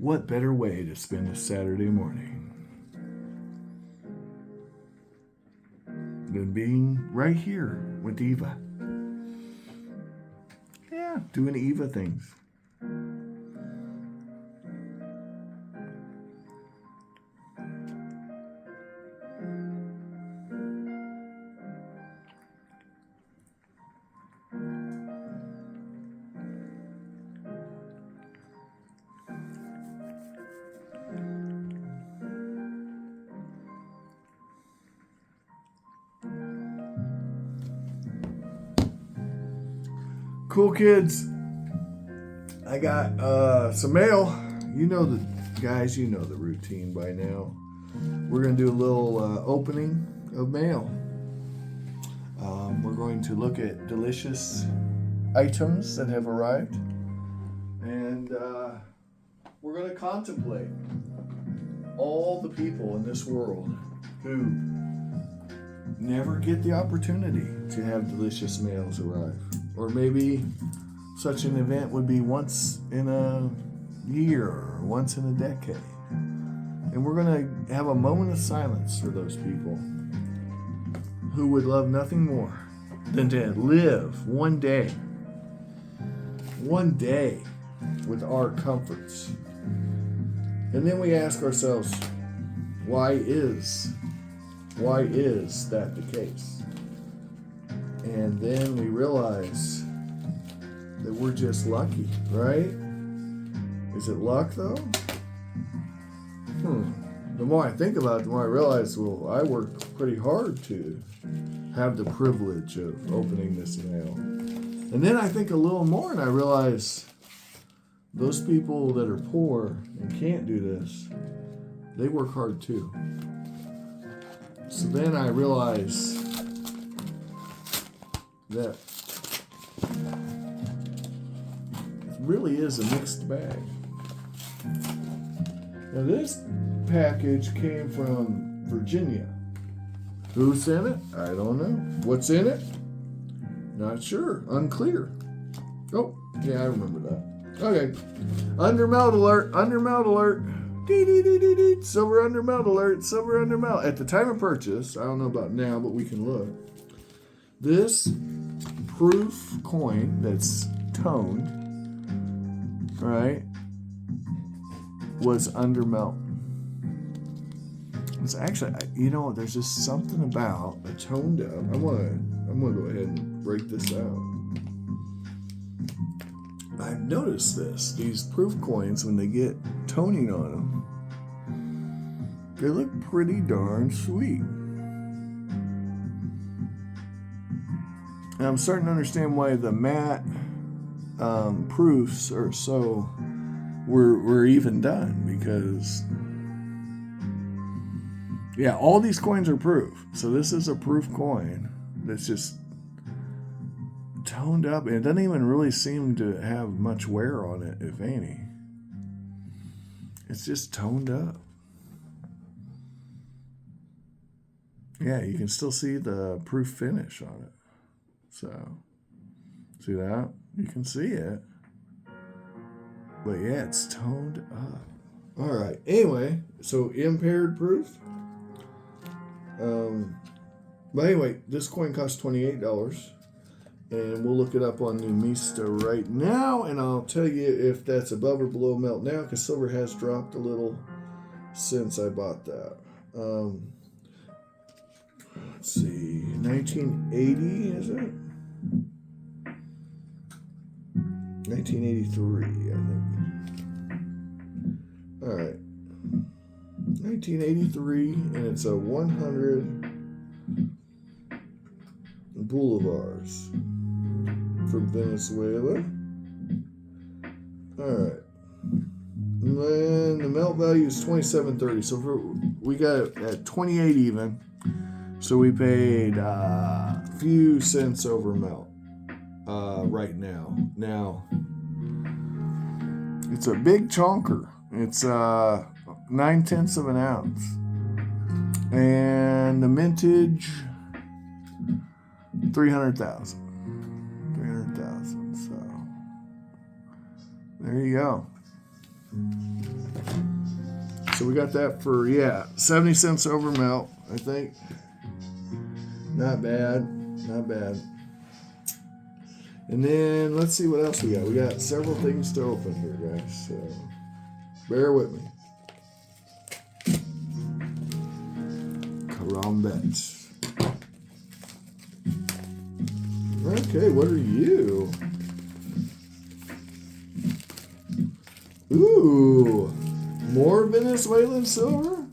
what better way to spend a Saturday morning than being right here with Eva? Yeah, doing Eva things. Cool, kids. I got some mail. You know the guys, you know the routine by now. We're going to do a little opening of mail. We're going to look at delicious items that have arrived. And we're going to contemplate all the people in this world who never get the opportunity to have delicious mails arrive. Or maybe such an event would be once in a year or once in a decade. And we're going to have a moment of silence for those people who would love nothing more than to live one day with our comforts. And then we ask ourselves, why is that the case? And then we realize that we're just lucky, right? Is it luck though? The more I think about it, the more I realize, well, I worked pretty hard to have the privilege of opening this mail. And then I think a little more and I realize those people that are poor and can't do this, they work hard too. So then I realize that it really is a mixed bag. Now this package came from Virginia. Who sent it? I don't know. What's in it? Not sure. Unclear. Oh, yeah, I remember that. Okay. Undermelt alert. Undermelt alert. Dee. Silver undermelt alert. Silver undermelt. At the time of purchase, I don't know about now, but we can look. This proof coin that's toned, right, was undermelt. It's actually, there's just something about a toned up. I'm gonna go ahead and break this out. I've noticed this. These proof coins, when they get toning on them, they look pretty darn sweet. And I'm starting to understand why the matte proofs are so we're even done, because yeah, all these coins are proof. So this is a proof coin that's just toned up, and it doesn't even really seem to have much wear on it, if any. It's just toned up. Yeah, you can still see the proof finish on it. So, see that? You can see it. But yeah, it's toned up. All right. Anyway, so impaired proof. But anyway, this coin costs $28. And we'll look it up on Numista right now. And I'll tell you if that's above or below melt now, because silver has dropped a little since I bought that. Let's see. 1980, is it? 1983, I think. All right. 1983, and it's a 100 bolivars from Venezuela. All right. And then the melt value is $27.30. So we got it at 28 even. So we paid a few cents over melt right now. Now, it's a big chonker. It's 9/10 of an ounce. And the mintage, 300,000. 300,000. So there you go. So we got that for, 70 cents over melt, I think. Not bad. Not bad. And then let's see what else we got. We got several things to open here, guys. So bear with me. Carambets. Okay, what are you? Ooh, more Venezuelan silver?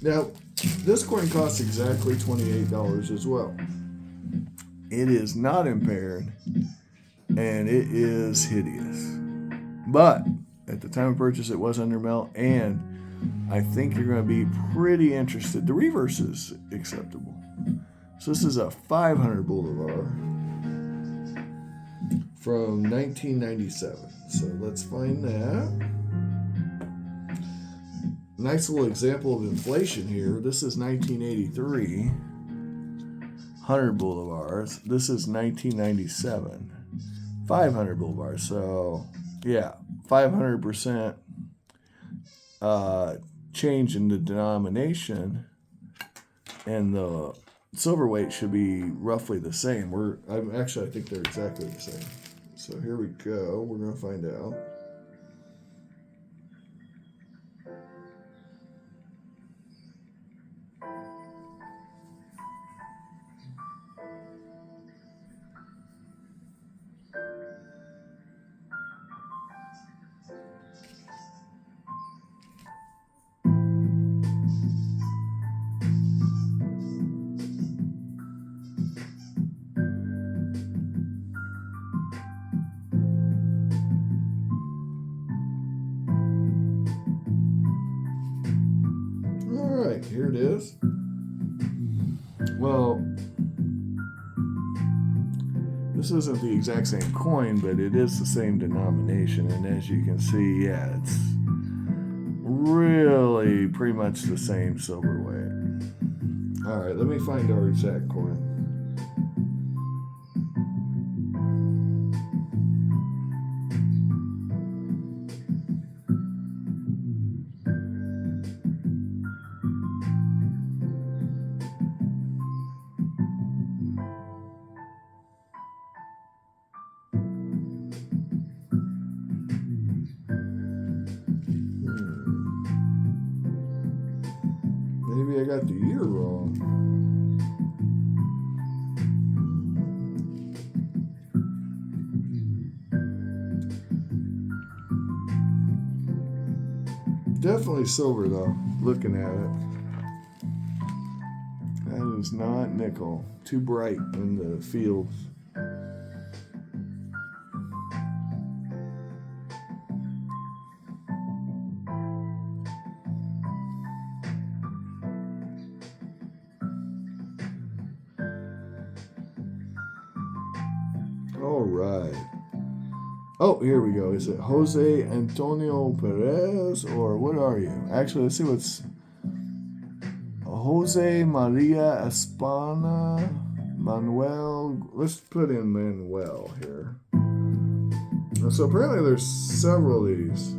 Now, this coin costs exactly $28 as well. It is not impaired, and it is hideous. But at the time of purchase, it was under melt, and I think you're going to be pretty interested. The reverse is acceptable. So this is a 500 Bolivar from 1997. So let's find that. Nice little example of inflation here. This is 1983. 100 Bolivars. This is 1997. 500 Bolivars. So, yeah, 500% change in the denomination, and the silver weight should be roughly the same. I think they're exactly the same. So here we go. We're going to find out. Here it is. Well, this isn't the exact same coin, but it is the same denomination. And as you can see, it's really pretty much the same silver weight. All right, let me find our exact coin. Maybe I got the year wrong. Definitely silver though, looking at it. That is not nickel. Too bright in the fields. All right. Oh, here we go. Is it Jose Antonio Perez, or what are you? Actually, let's see what's Jose Maria Espana Manuel. Let's put in Manuel here. So apparently there's several of these.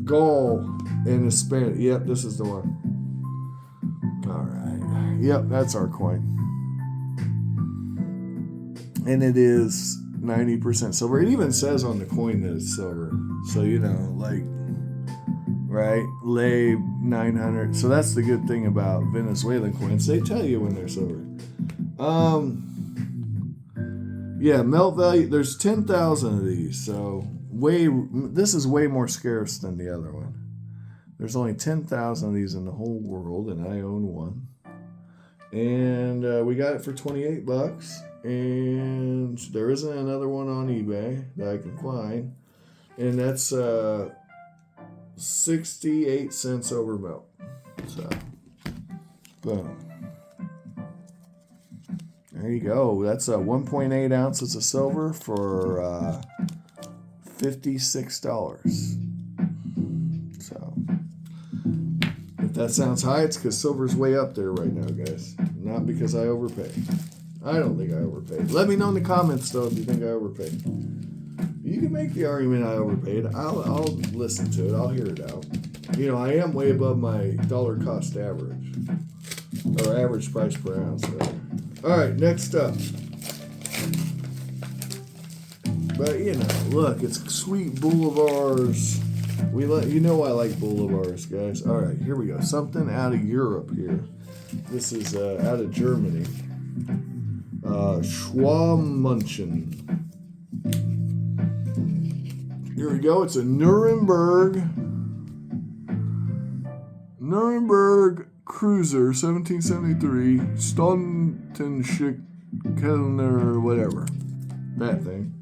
Gol in Hispanic. Yep, this is the one. All right. Yep, that's our coin. And it is 90% silver. It even says on the coin that it's silver. So, right? Lay 900. So that's the good thing about Venezuelan coins. They tell you when they're silver. Melt value. There's 10,000 of these. So this is way more scarce than the other one. There's only 10,000 of these in the whole world, and I own one. And we got it for $28. And there isn't another one on eBay that I can find. And that's 68 cents over melt. So, boom. There you go. That's 1.8 ounces of silver for $56. So, if that sounds high, it's because silver's way up there right now, guys. Not because I overpay. I don't think I overpaid. Let me know in the comments, though, if you think I overpaid. You can make the argument I overpaid. I'll listen to it. I'll hear it out. You know, I am way above my dollar cost average. Or average price per ounce. All right, next up. But, you know, look, it's sweet Boulevards. You know I like Boulevards, guys. All right, here we go. Something out of Europe here. This is out of Germany. Schwamunchen. Here we go. It's a Nuremberg Cruiser, 1773. Stoltenschick Kellner, whatever. That thing.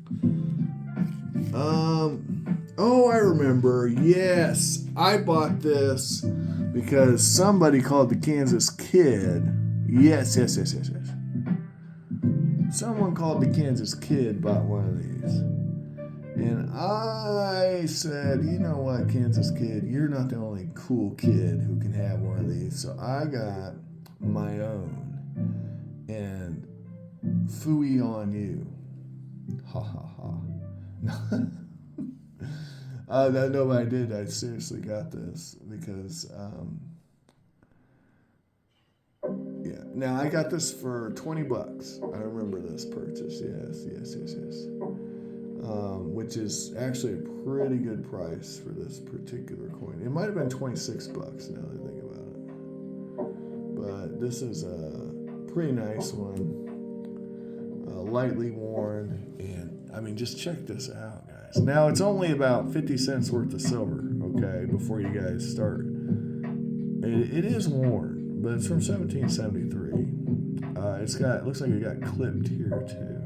Oh, I remember. Yes, I bought this because somebody called the Kansas Kid. Yes. Someone called the Kansas Kid bought one of these. And I said, you know what, Kansas Kid, you're not the only cool kid who can have one of these. So I got my own. And phooey on you. Ha ha ha. No, I did. I seriously got this because, yeah. Now, I got this for $20. I remember this purchase. Yes. Which is actually a pretty good price for this particular coin. It might have been $26 now that I think about it. But this is a pretty nice one. Lightly worn. And, I mean, just check this out, guys. Now, it's only about 50 cents worth of silver, okay, before you guys start. It is worn, but it's from 1773. It looks like it got clipped here, too.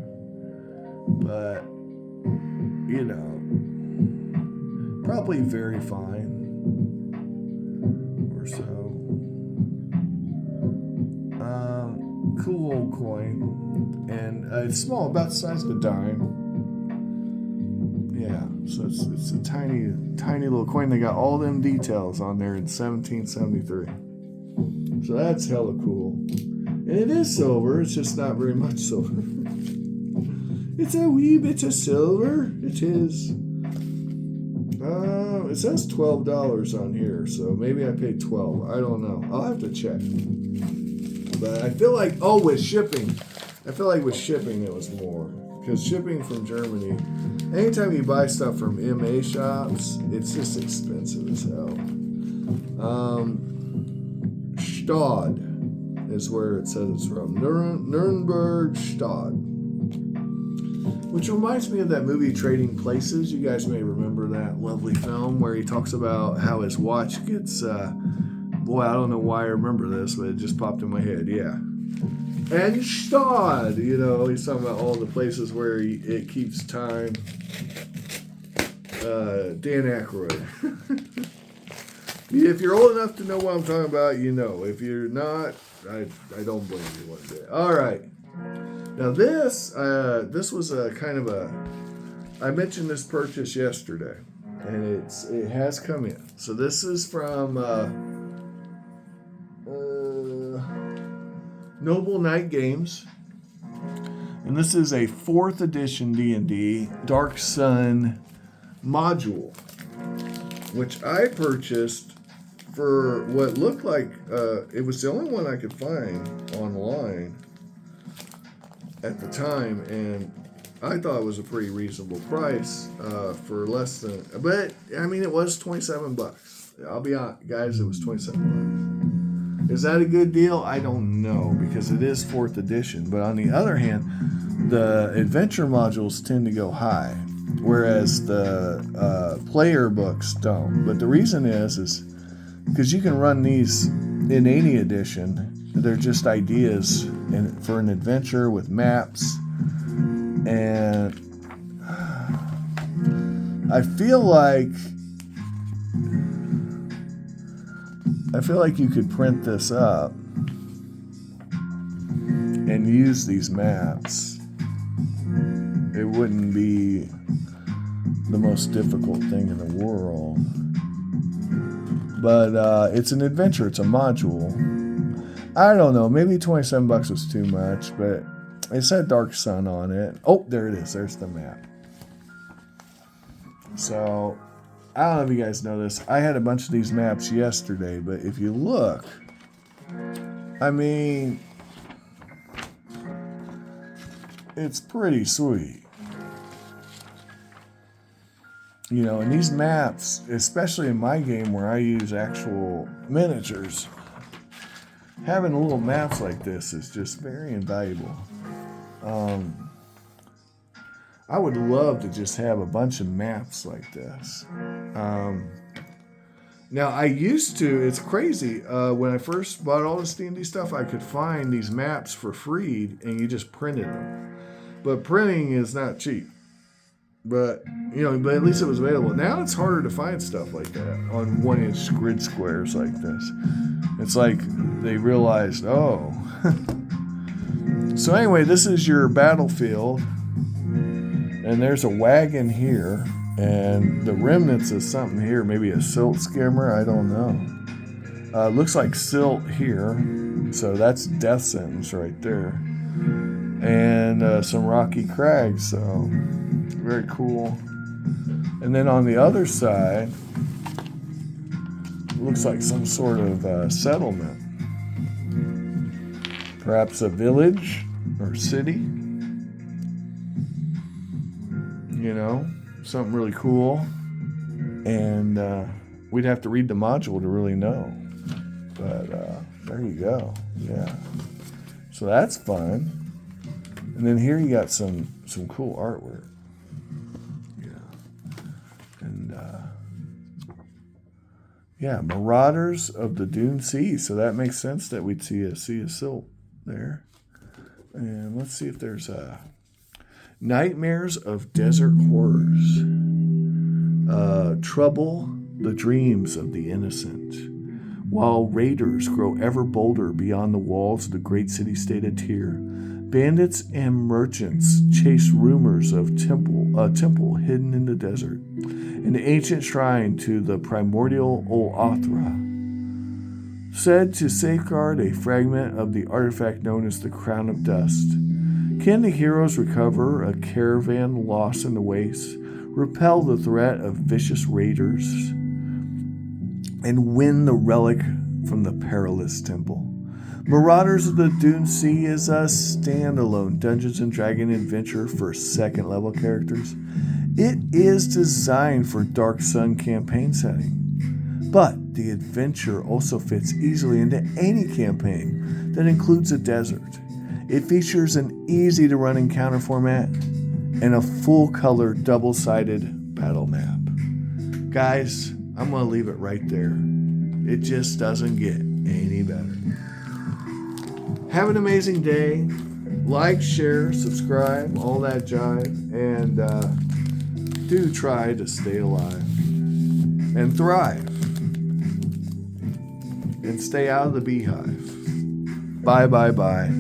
But, you know, probably very fine or so. Cool old coin. And it's small, about the size of a dime. Yeah, so it's a tiny little coin. They got all them details on there in 1773. So that's hella cool. And it is silver, it's just not very much silver. It's a wee bit of silver. It is. It says $12 on here, so maybe I paid $12. I don't know. I'll have to check. But I feel like, with shipping. I feel like with shipping it was more. Because shipping from Germany, anytime you buy stuff from MA shops, it's just expensive as hell. Stad is where it says it's from. Nuremberg Stad. Which reminds me of that movie Trading Places. You guys may remember that lovely film where he talks about how his watch gets, boy, I don't know why I remember this, but it just popped in my head. Yeah. And Stad, you know, he's talking about all the places where it keeps time. Dan Aykroyd. If you're old enough to know what I'm talking about, you know. If you're not, I don't blame you one bit. All right. Now this was a kind of I mentioned this purchase yesterday, and it has come in. So this is from Noble Knight Games, and this is a 4th edition D&D Dark Sun module, which I purchased for what looked like it was the only one I could find online at the time, and I thought it was a pretty reasonable price for less than, but I mean it was $27. I'll be honest, guys, it was $27. Is that a good deal? I don't know, because it is 4th edition, but on the other hand, the adventure modules tend to go high, whereas the player books don't. But the reason is because you can run these in any edition. They're just ideas for an adventure with maps. And I feel like you could print this up and use these maps. It wouldn't be the most difficult thing in the world. But it's an adventure. It's a module. I don't know. Maybe $27 was too much, but It said Dark Sun on it. Oh, there it is. There's the map. So, I don't know if you guys know this. I had a bunch of these maps yesterday, but if you look, I mean, it's pretty sweet. You know, and these maps, especially in my game where I use actual miniatures, having little maps like this is just very invaluable. I would love to just have a bunch of maps like this. Now, I used to, it's crazy, when I first bought all this D&D stuff, I could find these maps for free, and you just printed them. But printing is not cheap. But, you know, but at least it was available. Now it's harder to find stuff like that on 1-inch grid squares like this. It's like they realized, oh. So anyway, this is your battlefield. And there's a wagon here. And the remnants of something here. Maybe a silt skimmer. I don't know. Looks like silt here. So that's death sentence right there. And some rocky crags. So very cool. And then on the other side, looks like some sort of settlement. Perhaps a village or city. You know, something really cool. And we'd have to read the module to really know. But there you go. Yeah. So that's fun. And then here you got some cool artwork. Yeah, Marauders of the Dune Sea. So that makes sense that we'd see a sea of silt there. And let's see if there's Nightmares of Desert Horrors. Trouble the dreams of the innocent. While raiders grow ever bolder beyond the walls of the great city-state of Tyr, bandits and merchants chase rumors of a temple hidden in the desert, an ancient shrine to the primordial Ol-Athra, said to safeguard a fragment of the artifact known as the Crown of Dust. Can the heroes recover a caravan lost in the wastes, repel the threat of vicious raiders, and win the relic from the perilous temple? Marauders of the Dune Sea is a standalone Dungeons & Dragons adventure for second-level characters. It is designed for Dark Sun campaign setting, but the adventure also fits easily into any campaign that includes a desert. It features an easy-to-run encounter format and a full-color double-sided battle map. Guys, I'm going to leave it right there. It just doesn't get any better. Have an amazing day. Like, share, subscribe, all that jive. And do try to stay alive and thrive. And stay out of the Bee Hive. Bye, bye, bye.